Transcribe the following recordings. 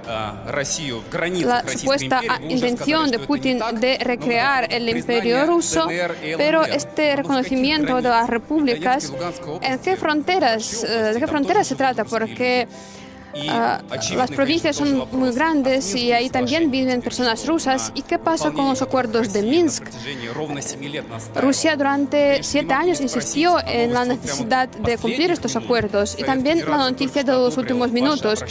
la supuesta intención de Putin de recrear el imperio ruso, pero este reconocimiento de las repúblicas, ¿de qué fronteras se trata? Porque las provincias son muy grandes y ahí también viven personas rusas. ¿Y qué pasa con los acuerdos de Minsk? Rusia durante 7 años insistió en la necesidad de cumplir estos acuerdos. Y también la noticia de los últimos minutos.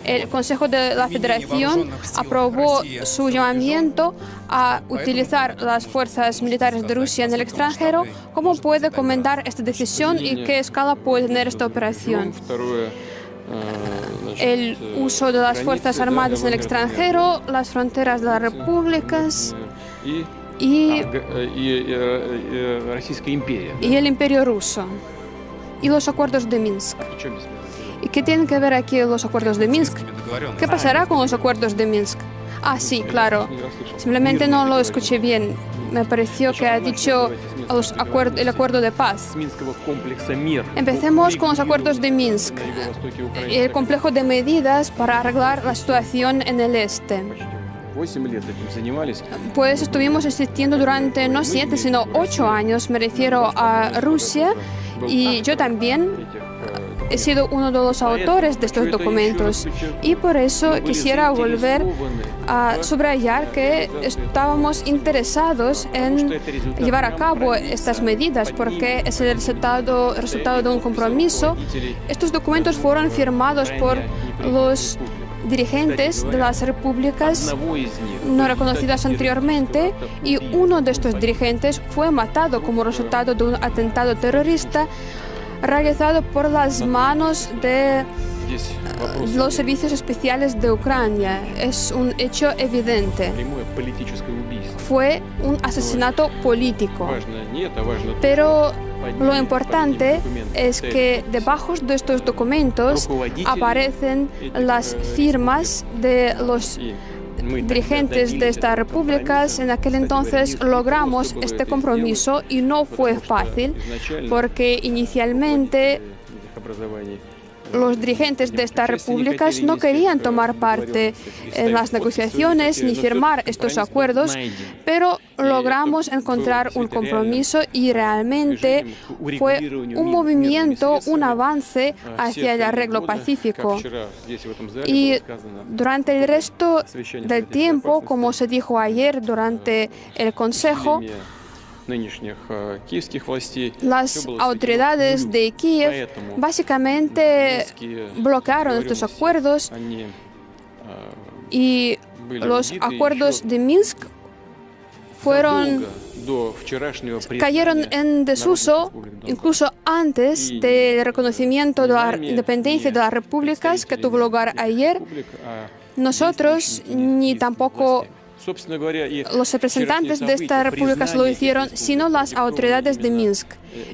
El Consejo de la Federación aprobó su llamamiento a utilizar las fuerzas militares de Rusia en el extranjero. ¿Cómo puede comentar esta decisión y qué escala puede tener esta operación? El uso de las Fuerzas Armadas en el extranjero, las fronteras de las repúblicas y el imperio ruso y los acuerdos de Minsk. ¿Y qué tienen que ver aquí los acuerdos de Minsk? ¿Qué pasará con los acuerdos de Minsk? Ah, sí, claro. Simplemente no lo escuché bien. Me pareció que ha dicho el acuerdo de paz. Empecemos con los acuerdos de Minsk, el complejo de medidas para arreglar la situación en el este. Pues estuvimos insistiendo durante no 7, sino 8 años, me refiero a Rusia, y yo también he sido uno de los autores de estos documentos. Y por eso quisiera volver a subrayar que estábamos interesados en llevar a cabo estas medidas, porque es el resultado de un compromiso. Estos documentos fueron firmados por los dirigentes de las repúblicas no reconocidas anteriormente, y uno de estos dirigentes fue matado como resultado de un atentado terrorista realizado por las manos de los servicios especiales de Ucrania. Es un hecho evidente. Fue un asesinato político. Pero lo importante es que debajo de estos documentos aparecen las firmas de los dirigentes de estas repúblicas. En aquel entonces logramos este compromiso y no fue fácil, porque inicialmente los dirigentes de estas repúblicas no querían tomar parte en las negociaciones ni firmar estos acuerdos, pero logramos encontrar un compromiso y realmente fue un movimiento, un avance hacia el arreglo pacífico. Y durante el resto del tiempo, como se dijo ayer durante el Consejo, las autoridades de Kiev básicamente bloquearon estos acuerdos, y los acuerdos de Minsk cayeron en desuso incluso antes del reconocimiento de la independencia de las repúblicas que tuvo lugar ayer. Nosotros ni tampoco los representantes de estas repúblicas lo hicieron, sino las autoridades de Minsk.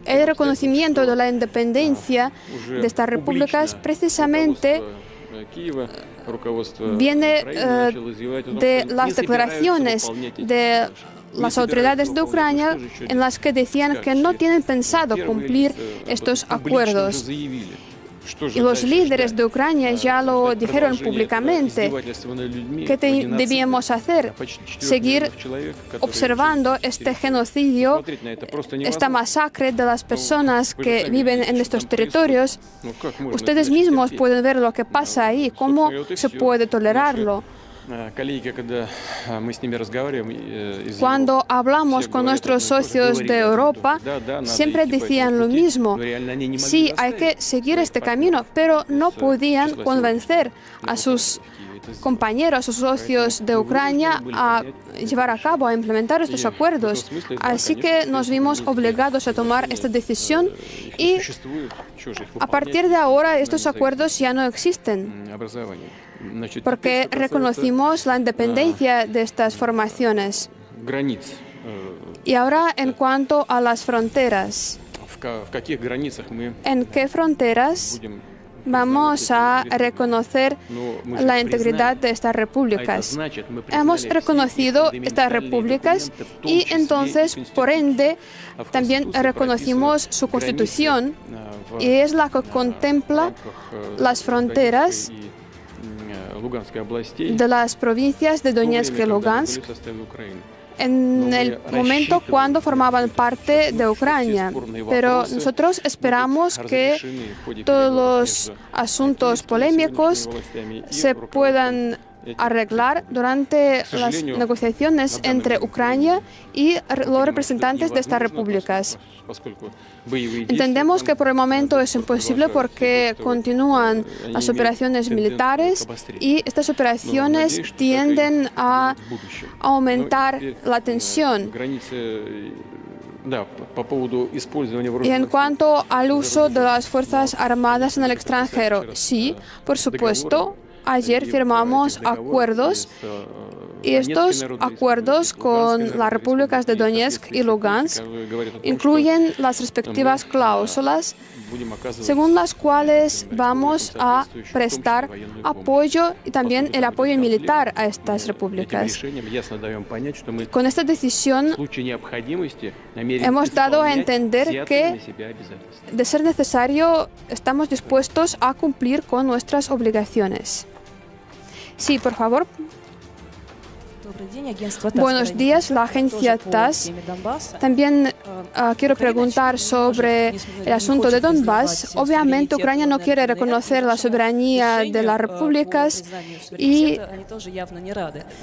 El reconocimiento de la independencia de estas repúblicas precisamente viene de las declaraciones de las autoridades de Ucrania, en las que decían que no tienen pensado cumplir estos acuerdos. Y los líderes de Ucrania ya lo dijeron públicamente. ¿Qué debíamos hacer? Seguir observando este genocidio, esta masacre de las personas que viven en estos territorios. Ustedes mismos pueden ver lo que pasa ahí. ¿Cómo se puede tolerarlo? Cuando hablamos con nuestros socios de Europa, siempre decían lo mismo. Sí, hay que seguir este camino, pero no podían convencer a sus compañeros, a sus socios de Ucrania a llevar a cabo, a implementar estos acuerdos. Así que nos vimos obligados a tomar esta decisión, y a partir de ahora estos acuerdos ya no existen, porque reconocimos la independencia de estas formaciones. Y ahora, en cuanto a las fronteras, ¿en qué fronteras vamos a reconocer la integridad de estas repúblicas? Hemos reconocido estas repúblicas y entonces, por ende, también reconocimos su constitución, y es la que contempla las fronteras de las provincias de Donetsk y Lugansk en el momento cuando formaban parte de Ucrania. Pero nosotros esperamos que todos los asuntos polémicos se puedan arreglar durante las negociaciones entre Ucrania y los representantes de estas repúblicas. Entendemos que por el momento es imposible porque continúan las operaciones militares y estas operaciones tienden a aumentar la tensión. Y en cuanto al uso de las Fuerzas Armadas en el extranjero, sí, por supuesto. Ayer firmamos acuerdos y estos acuerdos con las repúblicas de Donetsk y Lugansk incluyen las respectivas cláusulas según las cuales vamos a prestar apoyo y también el apoyo militar a estas repúblicas. Con esta decisión hemos dado a entender que, de ser necesario, estamos dispuestos a cumplir con nuestras obligaciones. Sí, por favor. Buenos días, la agencia TASS. También quiero preguntar sobre el asunto de Donbass. Obviamente, Ucrania no quiere reconocer la soberanía de las repúblicas y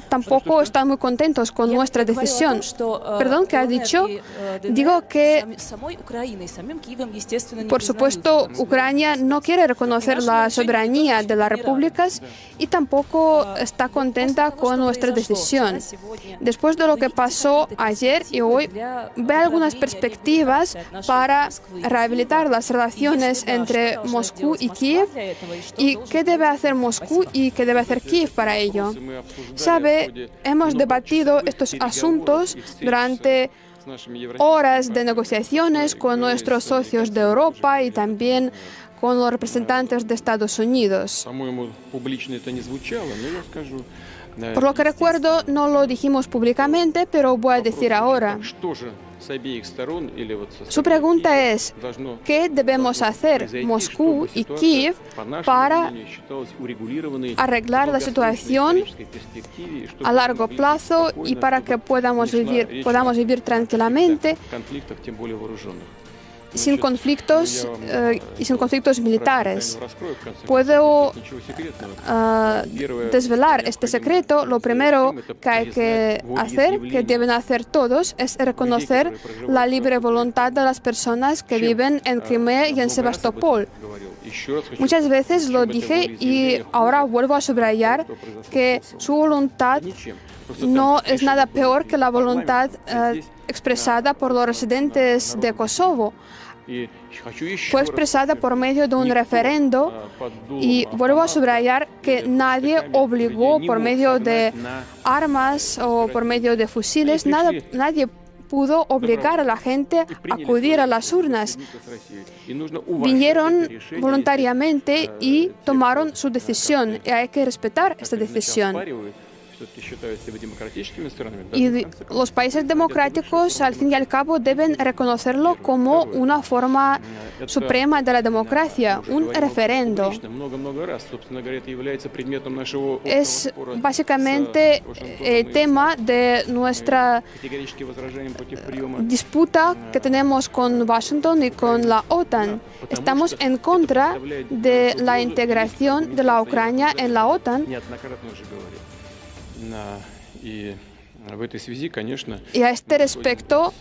tampoco están muy contentos con nuestra decisión. Perdón, ¿qué ha dicho? Digo que, por supuesto, Ucrania no quiere reconocer la soberanía de las repúblicas y tampoco está contenta con nuestra decisión. Después de lo que pasó ayer y hoy, ve algunas perspectivas para rehabilitar las relaciones entre Moscú y Kiev y qué debe hacer Moscú y qué debe hacer Kiev para ello. Sabe, hemos debatido estos asuntos durante horas de negociaciones con nuestros socios de Europa y también con los representantes de Estados Unidos. Por lo que recuerdo, no lo dijimos públicamente, pero voy a decir ahora. Su pregunta es, ¿qué debemos hacer Moscú y Kiev para arreglar la situación a largo plazo y para que podamos vivir tranquilamente sin conflictos y sin conflictos militares? Puedo desvelar este secreto. Lo primero que hay que hacer, que deben hacer todos, es reconocer la libre voluntad de las personas que viven en Crimea y en Sebastopol. Muchas veces lo dije y ahora vuelvo a subrayar que su voluntad no es nada peor que la voluntad expresada por los residentes de Kosovo. Fue expresada por medio de un referendo y vuelvo a subrayar que nadie obligó por medio de armas o por medio de fusiles, nadie pudo obligar a la gente a acudir a las urnas. Vinieron voluntariamente y tomaron su decisión y hay que respetar esta decisión. Y los países democráticos, al fin y al cabo, deben reconocerlo como una forma suprema de la democracia, un referendo. Es básicamente el tema de nuestra disputa que tenemos con Washington y con la OTAN. Estamos en contra de la integración de la Ucrania en la OTAN. Y a este respecto,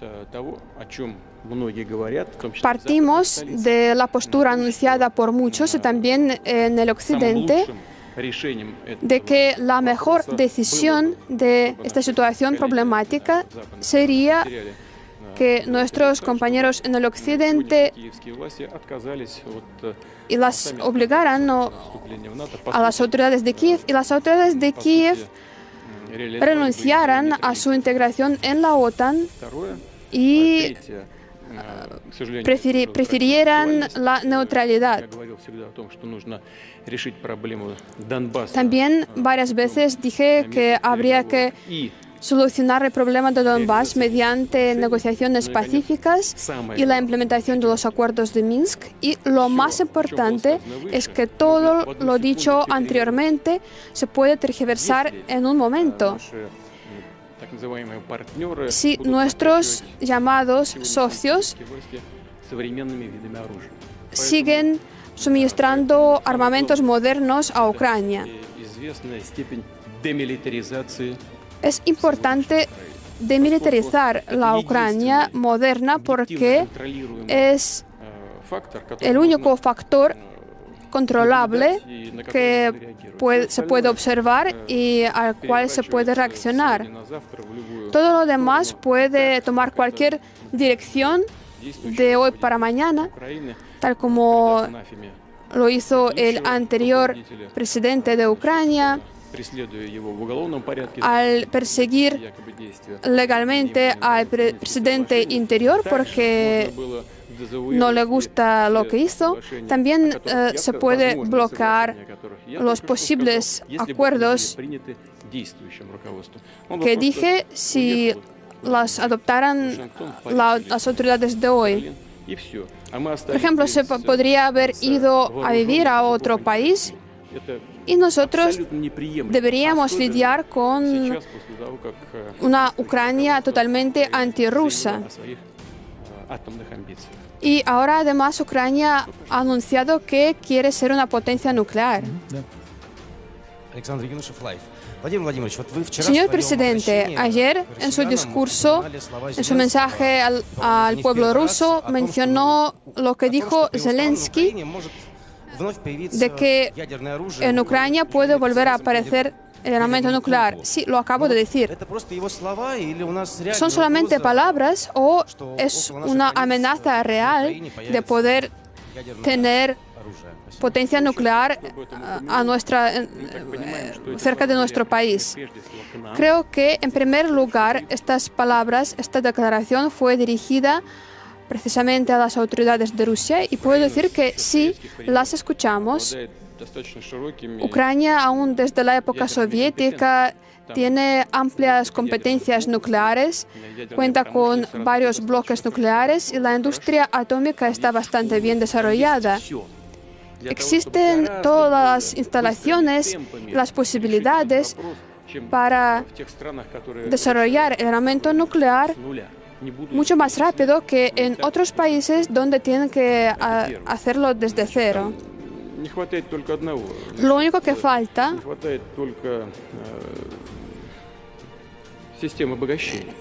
partimos de la postura anunciada por muchos y también en el Occidente, de que la mejor decisión de esta situación problemática sería que nuestros compañeros en el Occidente y las obligaran a las autoridades de Kiev, y las autoridades de Kiev renunciaran a su integración en la OTAN y prefirieran la neutralidad. También varias veces dije que habría que solucionar el problema de Donbass mediante negociaciones pacíficas y la implementación de los acuerdos de Minsk. Y lo más importante es que todo lo dicho anteriormente se puede tergiversar en un momento. Si nuestros llamados socios siguen suministrando armamentos modernos a Ucrania, es importante demilitarizar la Ucrania moderna porque es el único factor controlable que se puede observar y al cual se puede reaccionar. Todo lo demás puede tomar cualquier dirección de hoy para mañana, tal como lo hizo el anterior presidente de Ucrania, al perseguir legalmente al presidente interior porque no le gusta lo que hizo. También se puede bloquear los posibles acuerdos que dije si las adoptaran las autoridades de hoy. Por ejemplo, se podría haber ido a vivir a otro país y nosotros deberíamos lidiar con una Ucrania totalmente antirrusa. Y ahora además Ucrania ha anunciado que quiere ser una potencia nuclear. Señor presidente, ayer en su discurso, en su mensaje al pueblo ruso, mencionó lo que dijo Zelensky, de que en Ucrania puede volver a aparecer el armamento nuclear. Sí, lo acabo de decir. ¿Son solamente palabras o es una amenaza real de poder tener potencia nuclear cerca de nuestro país? Creo que, en primer lugar, estas palabras, esta declaración fue dirigida precisamente a las autoridades de Rusia y puedo decir que sí, las escuchamos. Ucrania, aún desde la época soviética, tiene amplias competencias nucleares, cuenta con varios bloques nucleares y la industria atómica está bastante bien desarrollada. Existen todas las instalaciones, las posibilidades para desarrollar el armamento nuclear mucho más rápido que en otros países donde tienen que hacerlo desde cero. Lo único que falta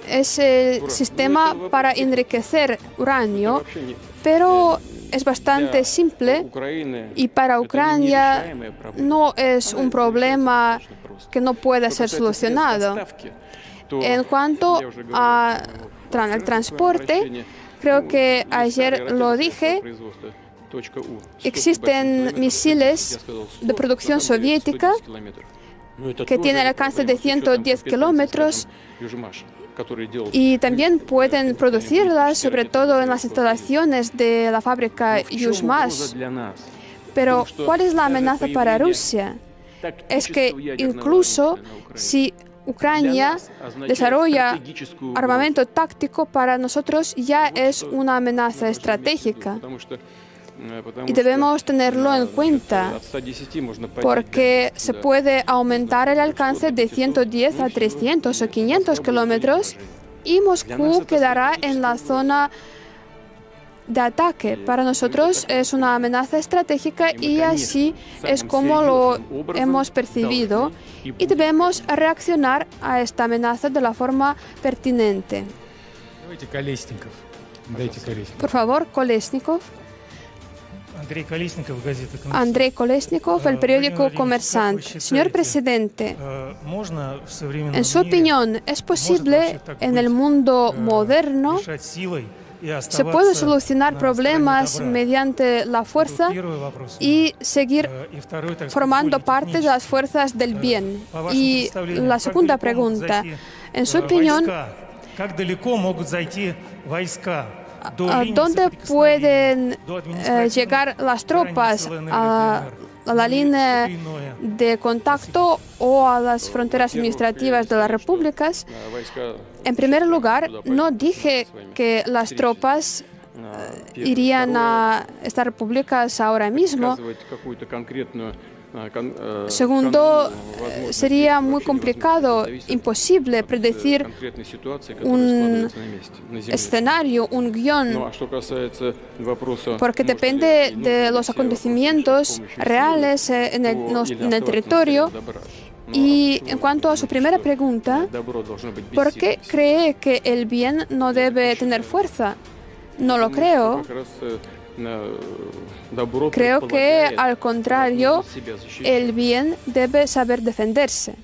es el sistema para enriquecer uranio, pero es bastante simple y para Ucrania no es un problema que no pueda ser solucionado. En cuanto al transporte, creo que ayer lo dije, existen misiles de producción soviética que tienen el alcance de 110 kilómetros y también pueden producirlas, sobre todo en las instalaciones de la fábrica Yuzhmash. Pero, ¿cuál es la amenaza para Rusia? Es que incluso si Ucrania desarrolla armamento táctico, para nosotros ya es una amenaza estratégica. Y debemos tenerlo en cuenta, porque se puede aumentar el alcance de 110 a 300 o 500 kilómetros y Moscú quedará en la zona de ataque. Para nosotros es una amenaza estratégica y así es como lo hemos percibido y debemos reaccionar a esta amenaza de la forma pertinente. Por favor, Kolesnikov. Andrei Kolesnikov, el periódico Kommersant. Señor presidente, en su opinión, ¿es posible en el mundo moderno se puede solucionar problemas mediante la fuerza y seguir formando parte de las fuerzas del bien? Y la segunda pregunta, en su opinión, ¿dónde pueden llegar las tropas la línea de contacto o a las fronteras administrativas de las repúblicas, en primer lugar, no dije que las tropas irían a estas repúblicas ahora mismo. Segundo, sería muy complicado, imposible predecir un escenario, un guión, porque depende de los acontecimientos reales en el territorio. Y en cuanto a su primera pregunta, ¿por qué cree que el bien no debe tener fuerza? No lo creo. Creo que, al contrario, el bien debe saber defenderse.